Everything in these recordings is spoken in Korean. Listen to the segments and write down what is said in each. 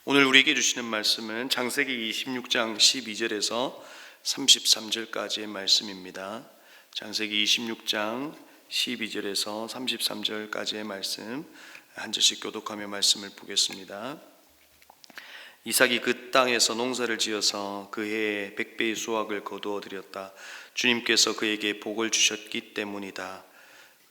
오늘 우리에게 주시는 말씀은 창세기 26장 12절에서 33절까지의 말씀입니다. 창세기 26장 12절에서 33절까지의 말씀 한 절씩 교독하며 말씀을 보겠습니다. 이삭이 그 땅에서 농사를 지어서 그 해에 100배의 수확을 거두어 드렸다. 주님께서 그에게 복을 주셨기 때문이다.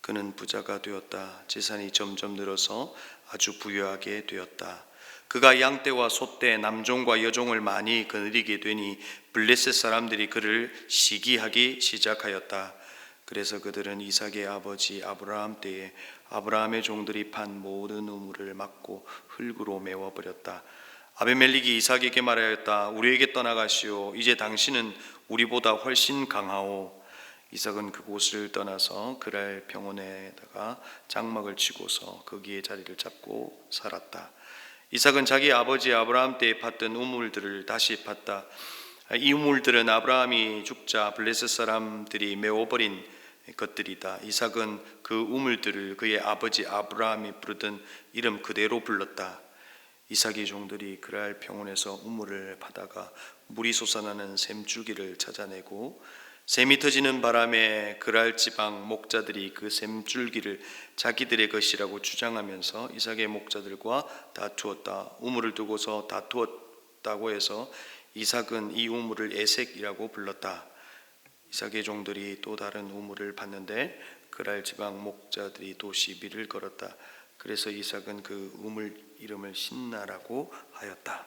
그는 부자가 되었다. 재산이 점점 늘어서 아주 부유하게 되었다. 그가 양떼와 소떼, 남종과 여종을 많이 거느리게 되니 블레셋 사람들이 그를 시기하기 시작하였다. 그래서 그들은 이삭의 아버지 아브라함 때에 아브라함의 종들이 판 모든 우물을 막고 흙으로 메워버렸다. 아비멜렉이 이삭에게 말하였다. 우리에게 떠나가시오. 이제 당신은 우리보다 훨씬 강하오. 이삭은 그곳을 떠나서 그랄 평원에다가 장막을 치고서 거기에 자리를 잡고 살았다. 이삭은 자기 아버지 아브라함 때에 팠던 우물들을 다시 팠다. 이 우물들은 아브라함이 죽자 블레셋 사람들이 메워버린 것들이다. 이삭은 그 우물들을 그의 아버지 아브라함이 부르던 이름 그대로 불렀다. 이삭의 종들이 그랄 평원에서 우물을 파다가 물이 솟아나는 샘줄기를 찾아내고 샘이 터지는 바람에 그랄 지방 목자들이 그 샘줄기를 자기들의 것이라고 주장하면서 이삭의 목자들과 다투었다. 우물을 두고서 다투었다고 해서 이삭은 이 우물을 에색이라고 불렀다. 이삭의 종들이 또 다른 우물을 팠는데 그랄 지방 목자들이 또 시비를 걸었다. 그래서 이삭은 그 우물 이름을 신나라고 하였다.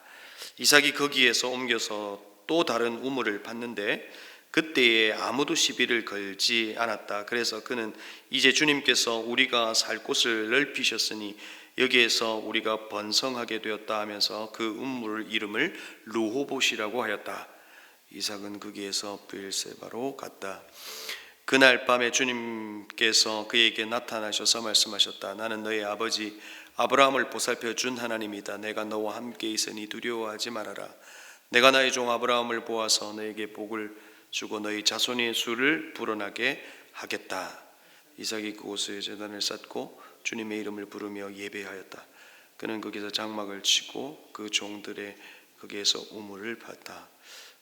이삭이 거기에서 옮겨서 또 다른 우물을 팠는데 그때에 아무도 시비를 걸지 않았다. 그래서 그는 이제 주님께서 우리가 살 곳을 넓히셨으니 여기에서 우리가 번성하게 되었다 하면서 그 우물 이름을 르호봇이라고 하였다. 이삭은 거기에서 브엘세바로 갔다. 그날 밤에 주님께서 그에게 나타나셔서 말씀하셨다. 나는 너의 아버지 아브라함을 보살펴 준 하나님이다. 내가 너와 함께 있으니 두려워하지 말아라. 내가 나의 종 아브라함을 보아서 너에게 복을 주고 너희 자손의 수를 불어나게 하겠다. 이삭이 그곳에 제단을 쌓고 주님의 이름을 부르며 예배하였다. 그는 거기서 장막을 치고 그 종들의 거기에서 우물을 팠다.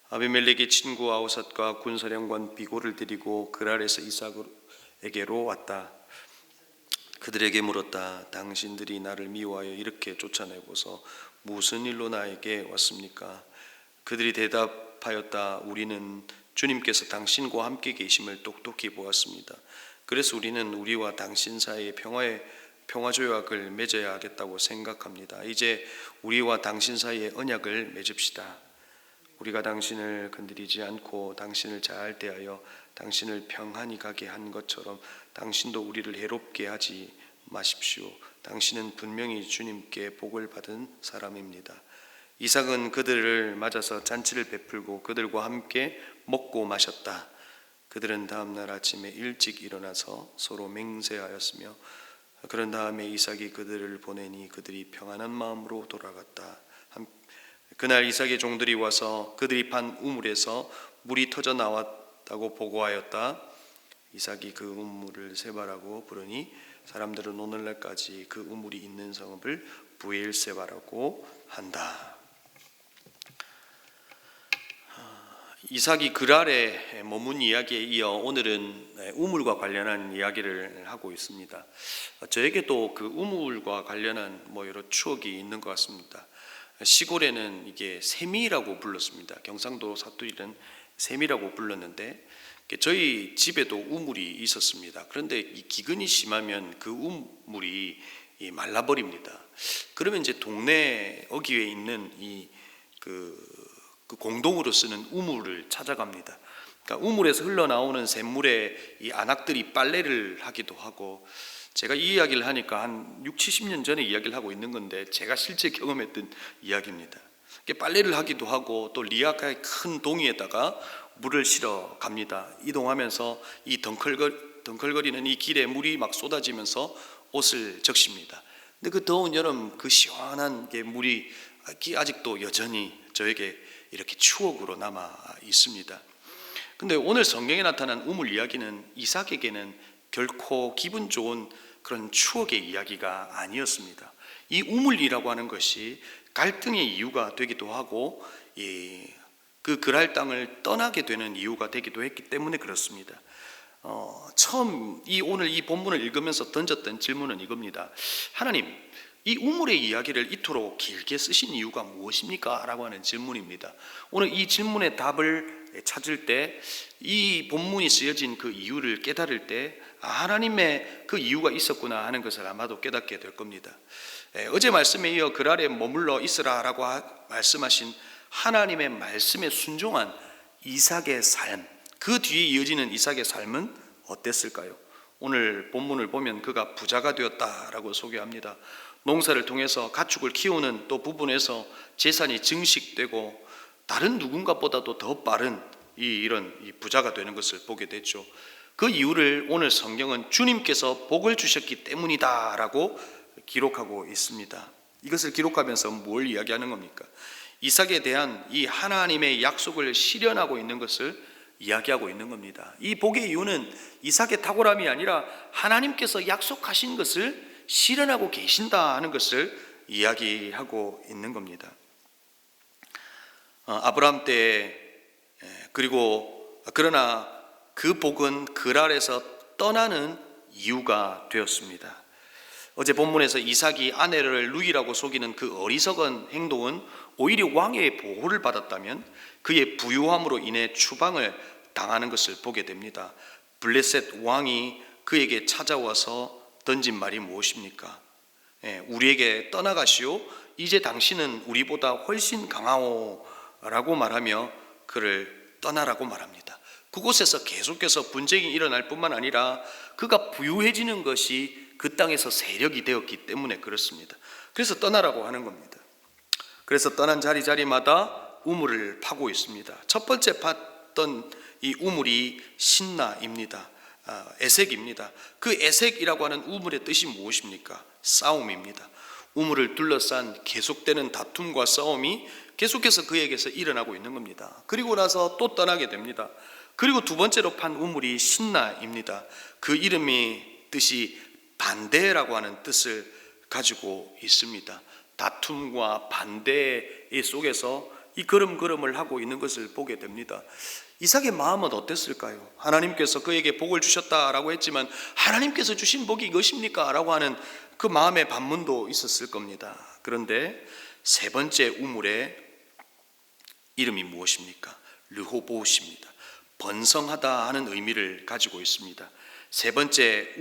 아비멜렉의 친구 아우삿과 군사령관 비골을 데리고 그랄에서 이삭에게로 왔다. 그들에게 물었다. 당신들이 나를 미워하여 이렇게 쫓아내고서 무슨 일로 나에게 왔습니까? 그들이 대답하였다. 우리는 주님께서 당신과 함께 계심을 똑똑히 보았습니다. 그래서 우리는 우리와 당신 사이에 평화 조약을 맺어야 하겠다고 생각합니다. 이제 우리와 당신 사이에 언약을 맺읍시다. 우리가 당신을 건드리지 않고 당신을 잘 대하여 당신을 평안히 가게 한 것처럼 당신도 우리를 해롭게 하지 마십시오. 당신은 분명히 주님께 복을 받은 사람입니다. 이삭은 그들을 맞아서 잔치를 베풀고 그들과 함께 먹고 마셨다. 그들은 다음 날 아침에 일찍 일어나서 서로 맹세하였으며 그런 다음에 이삭이 그들을 보내니 그들이 평안한 마음으로 돌아갔다. 그날 이삭의 종들이 와서 그들이 판 우물에서 물이 터져 나왔다고 보고하였다. 이삭이 그 우물을 세바라고 부르니 사람들은 오늘날까지 그 우물이 있는 성읍을 브엘세바라고 한다. 이삭이 그랄에 머문 이야기에 이어 오늘은 우물과 관련한 이야기를 하고 있습니다. 저에게도 그 우물과 관련한 여러 추억이 있는 것 같습니다. 시골에는 이게 세미라고 불렀습니다. 경상도 사투리는 세미라고 불렀는데 저희 집에도 우물이 있었습니다. 그런데 이 기근이 심하면 그 우물이 말라버립니다. 그러면 이제 동네 어귀에 있는 그 공동으로 쓰는 우물을 찾아갑니다. 그러니까 우물에서 흘러나오는 샘물에 이 안악들이 빨래를 하기도 하고, 제가 이 이야기를 하니까 한 6, 70년 전에 이야기를 하고 있는 건데 제가 실제 경험했던 이야기입니다. 빨래를 하기도 하고 또 리아카의 큰 동이에다가 물을 실어 갑니다. 이동하면서 이 덩클거리는 이 길에 물이 막 쏟아지면서 옷을 적십니다. 근데 그 더운 여름 그 시원한 게 물이 아직도 여전히 저에게 이렇게 추억으로 남아 있습니다. 근데 오늘 성경에 나타난 우물 이야기는 이삭에게는 결코 기분 좋은 그런 추억의 이야기가 아니었습니다. 이 우물이라고 하는 것이 갈등의 이유가 되기도 하고 그 그랄 땅을 떠나게 되는 이유가 되기도 했기 때문에 그렇습니다. 처음 오늘 이 본문을 읽으면서 던졌던 질문은 이겁니다. 하나님, 이 우물의 이야기를 이토록 길게 쓰신 이유가 무엇입니까? 라고 하는 질문입니다. 오늘 이 질문의 답을 찾을 때 이 본문이 쓰여진 그 이유를 깨달을 때 하나님의 그 이유가 있었구나 하는 것을 아마도 깨닫게 될 겁니다. 어제 말씀에 이어 그랄에 머물러 있으라 라고 말씀하신 하나님의 말씀에 순종한 이삭의 삶, 그 뒤에 이어지는 이삭의 삶은 어땠을까요? 오늘 본문을 보면 그가 부자가 되었다라고 소개합니다. 농사를 통해서 가축을 키우는 또 부분에서 재산이 증식되고 다른 누군가보다도 더 빠른 이런 부자가 되는 것을 보게 됐죠. 그 이유를 오늘 성경은 주님께서 복을 주셨기 때문이다라고 기록하고 있습니다. 이것을 기록하면서 뭘 이야기하는 겁니까? 이삭에 대한 이 하나님의 약속을 실현하고 있는 것을 이야기하고 있는 겁니다. 이 복의 이유는 이삭의 탁월함이 아니라 하나님께서 약속하신 것을 실현하고 계신다 하는 것을 이야기하고 있는 겁니다. 아브라함 때 그러나 그 복은 그랄에서 떠나는 이유가 되었습니다. 어제 본문에서 이삭이 아내를 루이라고 속이는 그 어리석은 행동은 오히려 왕의 보호를 받았다면 그의 부유함으로 인해 추방을 당하는 것을 보게 됩니다. 블레셋 왕이 그에게 찾아와서 던진 말이 무엇입니까? 우리에게 떠나가시오. 이제 당신은 우리보다 훨씬 강하오 라고 말하며 그를 떠나라고 말합니다. 그곳에서 계속해서 분쟁이 일어날 뿐만 아니라 그가 부유해지는 것이 그 땅에서 세력이 되었기 때문에 그렇습니다. 그래서 떠나라고 하는 겁니다. 그래서 떠난 자리마다 우물을 파고 있습니다. 첫 번째 팠던 이 우물이 신나입니다. 에색입니다. 그 에색이라고 하는 우물의 뜻이 무엇입니까? 싸움입니다. 우물을 둘러싼 계속되는 다툼과 싸움이 계속해서 그에게서 일어나고 있는 겁니다. 그리고 나서 또 떠나게 됩니다. 그리고 두 번째로 판 우물이 신나입니다. 그 이름이 뜻이 반대라고 하는 뜻을 가지고 있습니다. 다툼과 반대의 속에서 이 걸음걸음을 하고 있는 것을 보게 됩니다. 이삭의 마음은 어땠을까요? 하나님께서 그에게 복을 주셨다라고 했지만 하나님께서 주신 복이 이것입니까? 라고 하는 그 마음의 반문도 있었을 겁니다. 그런데 세 번째 우물의 이름이 무엇입니까? 르호보옷입니다. 번성하다 하는 의미를 가지고 있습니다. 세 번째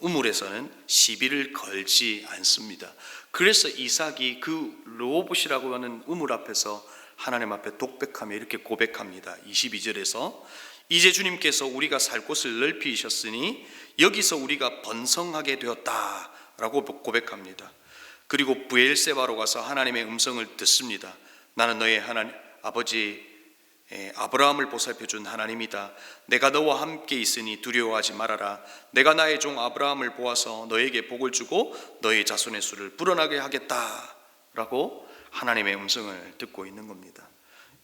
우물에서는 시비를 걸지 않습니다. 그래서 이삭이 그 르호보옷이라고 하는 우물 앞에서 하나님 앞에 독백하며 이렇게 고백합니다. 22절에서 이제 주님께서 우리가 살 곳을 넓히셨으니 여기서 우리가 번성하게 되었다라고 고백합니다. 그리고 브엘세바로 가서 하나님의 음성을 듣습니다. 나는 너의 아버지 아브라함을 보살펴준 하나님이다. 내가 너와 함께 있으니 두려워하지 말아라. 내가 나의 종 아브라함을 보아서 너에게 복을 주고 너의 자손의 수를 불어나게 하겠다라고 하나님의 음성을 듣고 있는 겁니다.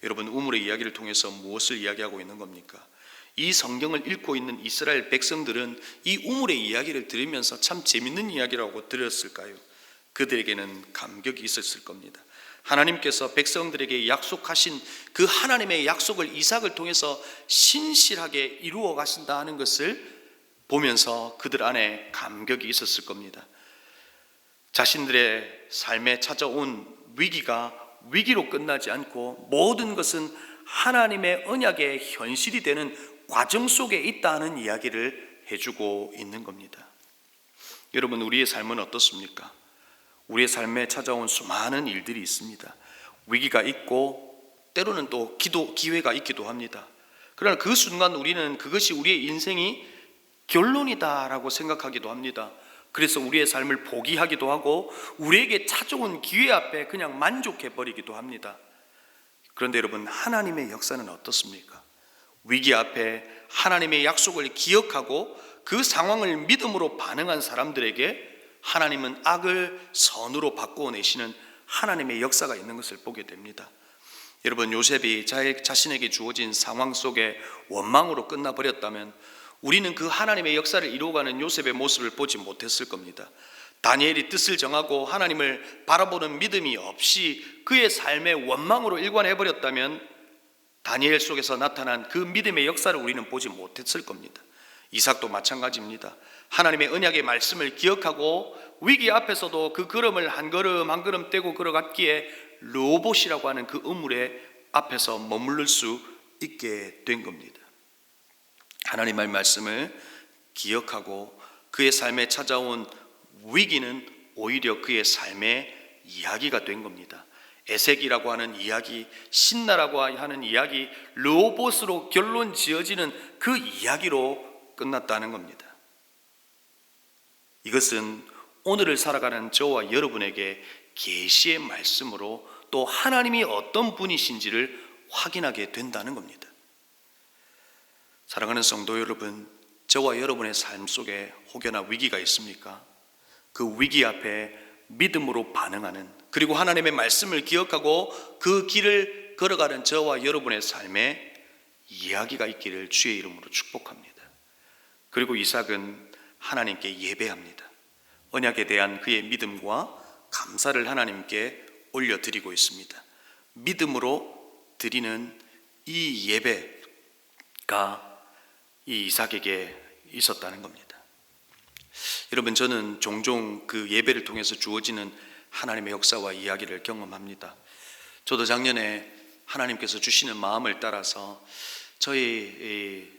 여러분, 우물의 이야기를 통해서 무엇을 이야기하고 있는 겁니까? 이 성경을 읽고 있는 이스라엘 백성들은 이 우물의 이야기를 들으면서 참 재밌는 이야기라고 들었을까요? 그들에게는 감격이 있었을 겁니다. 하나님께서 백성들에게 약속하신 그 하나님의 약속을 이삭을 통해서 신실하게 이루어 가신다 하는 것을 보면서 그들 안에 감격이 있었을 겁니다. 자신들의 삶에 찾아온 위기가 위기로 끝나지 않고 모든 것은 하나님의 언약의 현실이 되는 과정 속에 있다는 이야기를 해주고 있는 겁니다. 여러분, 우리의 삶은 어떻습니까? 우리의 삶에 찾아온 수많은 일들이 있습니다. 위기가 있고 때로는 또 기회가 있기도 합니다. 그러나 그 순간 우리는 그것이 우리의 인생이 결론이다라고 생각하기도 합니다. 그래서 우리의 삶을 포기하기도 하고 우리에게 찾아온 기회 앞에 그냥 만족해버리기도 합니다. 그런데 여러분, 하나님의 역사는 어떻습니까? 위기 앞에 하나님의 약속을 기억하고 그 상황을 믿음으로 반응한 사람들에게 하나님은 악을 선으로 바꾸어내시는 하나님의 역사가 있는 것을 보게 됩니다. 여러분, 요셉이 자신에게 주어진 상황 속에 원망으로 끝나버렸다면 우리는 그 하나님의 역사를 이루어가는 요셉의 모습을 보지 못했을 겁니다. 다니엘이 뜻을 정하고 하나님을 바라보는 믿음이 없이 그의 삶의 원망으로 일관해버렸다면 다니엘 속에서 나타난 그 믿음의 역사를 우리는 보지 못했을 겁니다. 이삭도 마찬가지입니다. 하나님의 언약의 말씀을 기억하고 위기 앞에서도 그 걸음을 한 걸음 한 걸음 떼고 걸어갔기에 르호봇이라고 하는 그 우물의 앞에서 머무를 수 있게 된 겁니다. 하나님의 말씀을 기억하고 그의 삶에 찾아온 위기는 오히려 그의 삶의 이야기가 된 겁니다. 에색이라고 하는 이야기, 신나라고 하는 이야기, 르호봇으로 결론 지어지는 그 이야기로 끝났다는 겁니다. 이것은 오늘을 살아가는 저와 여러분에게 계시의 말씀으로 또 하나님이 어떤 분이신지를 확인하게 된다는 겁니다. 사랑하는 성도 여러분, 저와 여러분의 삶 속에 혹여나 위기가 있습니까? 그 위기 앞에 믿음으로 반응하는, 그리고 하나님의 말씀을 기억하고 그 길을 걸어가는 저와 여러분의 삶에 이야기가 있기를 주의 이름으로 축복합니다. 그리고 이삭은 하나님께 예배합니다. 언약에 대한 그의 믿음과 감사를 하나님께 올려드리고 있습니다. 믿음으로 드리는 이 예배가 이 이삭에게 있었다는 겁니다. 여러분, 저는 종종 그 예배를 통해서 주어지는 하나님의 역사와 이야기를 경험합니다. 저도 작년에 하나님께서 주시는 마음을 따라서 저희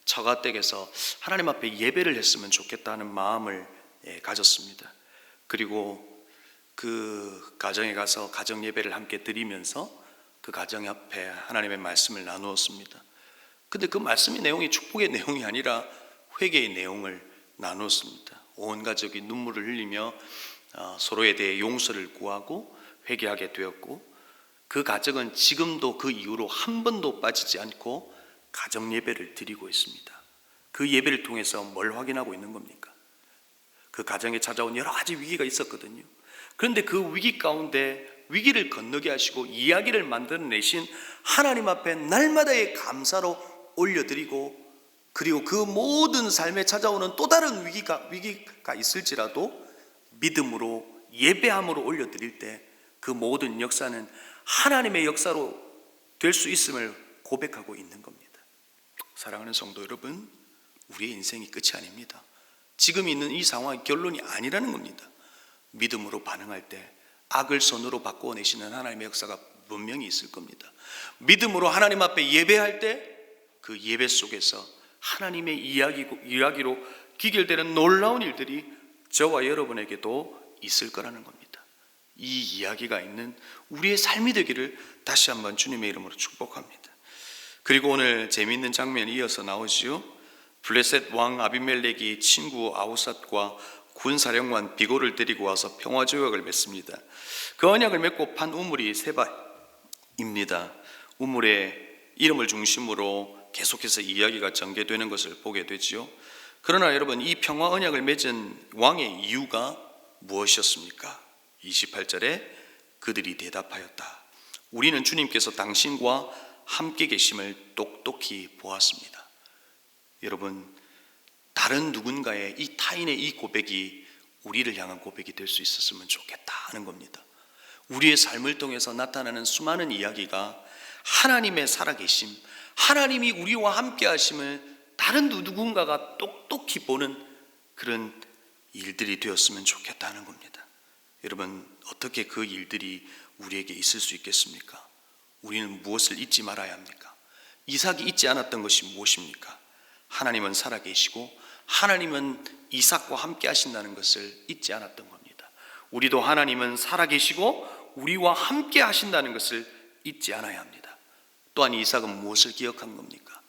처가댁에서 하나님 앞에 예배를 했으면 좋겠다는 마음을 가졌습니다. 그리고 그 가정에 가서 가정 예배를 함께 드리면서 그 가정 앞에 하나님의 말씀을 나누었습니다. 근데 그 말씀의 내용이 축복의 내용이 아니라 회개의 내용을 나누었습니다. 온 가족이 눈물을 흘리며 서로에 대해 용서를 구하고 회개하게 되었고, 그 가정은 지금도 그 이후로 한 번도 빠지지 않고 가정 예배를 드리고 있습니다. 그 예배를 통해서 뭘 확인하고 있는 겁니까? 그 가정에 찾아온 여러 가지 위기가 있었거든요. 그런데 그 위기 가운데 위기를 건너게 하시고 이야기를 만들어내신 하나님 앞에 날마다의 감사로 올려드리고, 그리고 그 모든 삶에 찾아오는 또 다른 위기가 있을지라도 믿음으로 예배함으로 올려드릴 때 그 모든 역사는 하나님의 역사로 될 수 있음을 고백하고 있는 겁니다. 사랑하는 성도 여러분, 우리의 인생이 끝이 아닙니다. 지금 있는 이 상황이 결론이 아니라는 겁니다. 믿음으로 반응할 때 악을 선으로 바꿔내시는 하나님의 역사가 분명히 있을 겁니다. 믿음으로 하나님 앞에 예배할 때 그 예배 속에서 하나님의 이야기로 기결되는 놀라운 일들이 저와 여러분에게도 있을 거라는 겁니다. 이 이야기가 있는 우리의 삶이 되기를 다시 한번 주님의 이름으로 축복합니다. 그리고 오늘 재미있는 장면이 이어서 나오지요. 블레셋 왕 아비멜렉이 친구 아우삿과 군사령관 비고를 데리고 와서 평화조약을 맺습니다. 그 언약을 맺고 판 우물이 세바입니다. 우물의 이름을 중심으로 계속해서 이야기가 전개되는 것을 보게 되지요. 그러나 여러분, 이 평화 언약을 맺은 왕의 이유가 무엇이었습니까? 28절에 그들이 대답하였다. 우리는 주님께서 당신과 함께 계심을 똑똑히 보았습니다. 여러분, 다른 누군가의 이 타인의 이 고백이 우리를 향한 고백이 될 수 있었으면 좋겠다 하는 겁니다. 우리의 삶을 통해서 나타나는 수많은 이야기가 하나님의 살아계심, 하나님이 우리와 함께 하심을 다른 누군가가 똑똑히 보는 그런 일들이 되었으면 좋겠다는 겁니다. 여러분, 어떻게 그 일들이 우리에게 있을 수 있겠습니까? 우리는 무엇을 잊지 말아야 합니까? 이삭이 잊지 않았던 것이 무엇입니까? 하나님은 살아계시고 하나님은 이삭과 함께 하신다는 것을 잊지 않았던 겁니다. 우리도 하나님은 살아계시고 우리와 함께 하신다는 것을 잊지 않아야 합니다. 또한 이삭은 무엇을 기억한 겁니까?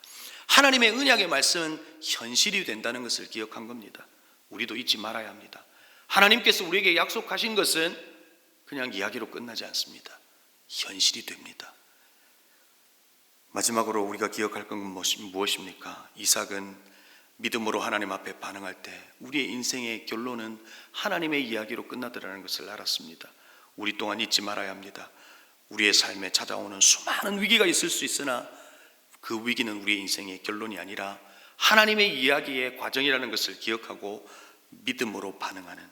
하나님의 언약의 말씀은 현실이 된다는 것을 기억한 겁니다. 우리도 잊지 말아야 합니다. 하나님께서 우리에게 약속하신 것은 그냥 이야기로 끝나지 않습니다. 현실이 됩니다. 마지막으로 우리가 기억할 건 무엇입니까? 이삭은 믿음으로 하나님 앞에 반응할 때 우리의 인생의 결론은 하나님의 이야기로 끝나더라는 것을 알았습니다. 우리 또한 잊지 말아야 합니다. 우리의 삶에 찾아오는 수많은 위기가 있을 수 있으나 그 위기는 우리의 인생의 결론이 아니라 하나님의 이야기의 과정이라는 것을 기억하고 믿음으로 반응하는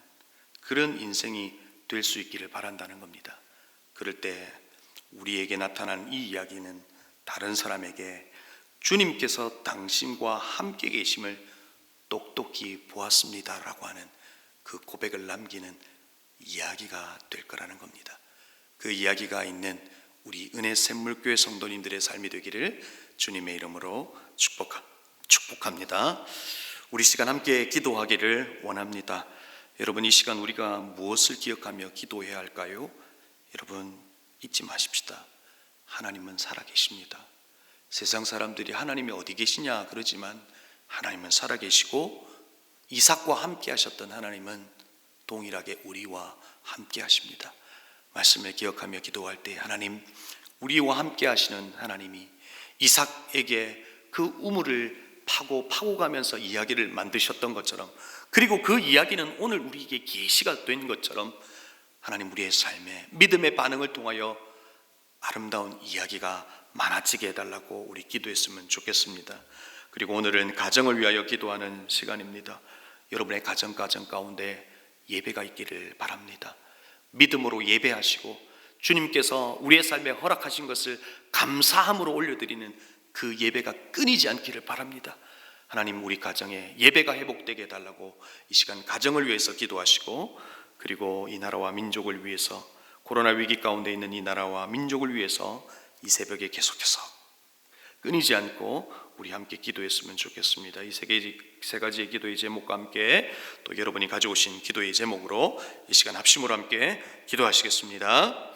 그런 인생이 될 수 있기를 바란다는 겁니다. 그럴 때 우리에게 나타난 이 이야기는 다른 사람에게 주님께서 당신과 함께 계심을 똑똑히 보았습니다라고 하는 그 고백을 남기는 이야기가 될 거라는 겁니다. 그 이야기가 있는 우리 은혜 샘물교회 성도님들의 삶이 되기를 주님의 이름으로 축복합니다. 우리 시간 함께 기도하기를 원합니다. 여러분, 이 시간 우리가 무엇을 기억하며 기도해야 할까요? 여러분, 잊지 마십시다. 하나님은 살아계십니다. 세상 사람들이 하나님이 어디 계시냐 그러지만 하나님은 살아계시고 이삭과 함께 하셨던 하나님은 동일하게 우리와 함께 하십니다. 말씀을 기억하며 기도할 때 하나님, 우리와 함께 하시는 하나님이 이삭에게 그 우물을 파고 가면서 이야기를 만드셨던 것처럼, 그리고 그 이야기는 오늘 우리에게 계시가 된 것처럼 하나님, 우리의 삶에 믿음의 반응을 통하여 아름다운 이야기가 많아지게 해달라고 우리 기도했으면 좋겠습니다. 그리고 오늘은 가정을 위하여 기도하는 시간입니다. 여러분의 가정 가운데 예배가 있기를 바랍니다. 믿음으로 예배하시고 주님께서 우리의 삶에 허락하신 것을 감사함으로 올려드리는 그 예배가 끊이지 않기를 바랍니다. 하나님, 우리 가정에 예배가 회복되게 해달라고 이 시간 가정을 위해서 기도하시고, 그리고 이 나라와 민족을 위해서, 코로나 위기 가운데 있는 이 나라와 민족을 위해서 이 새벽에 계속해서 끊이지 않고 우리 함께 기도했으면 좋겠습니다. 이 세 가지의 기도의 제목과 함께 또 여러분이 가져오신 기도의 제목으로 이 시간 합심으로 함께 기도하시겠습니다.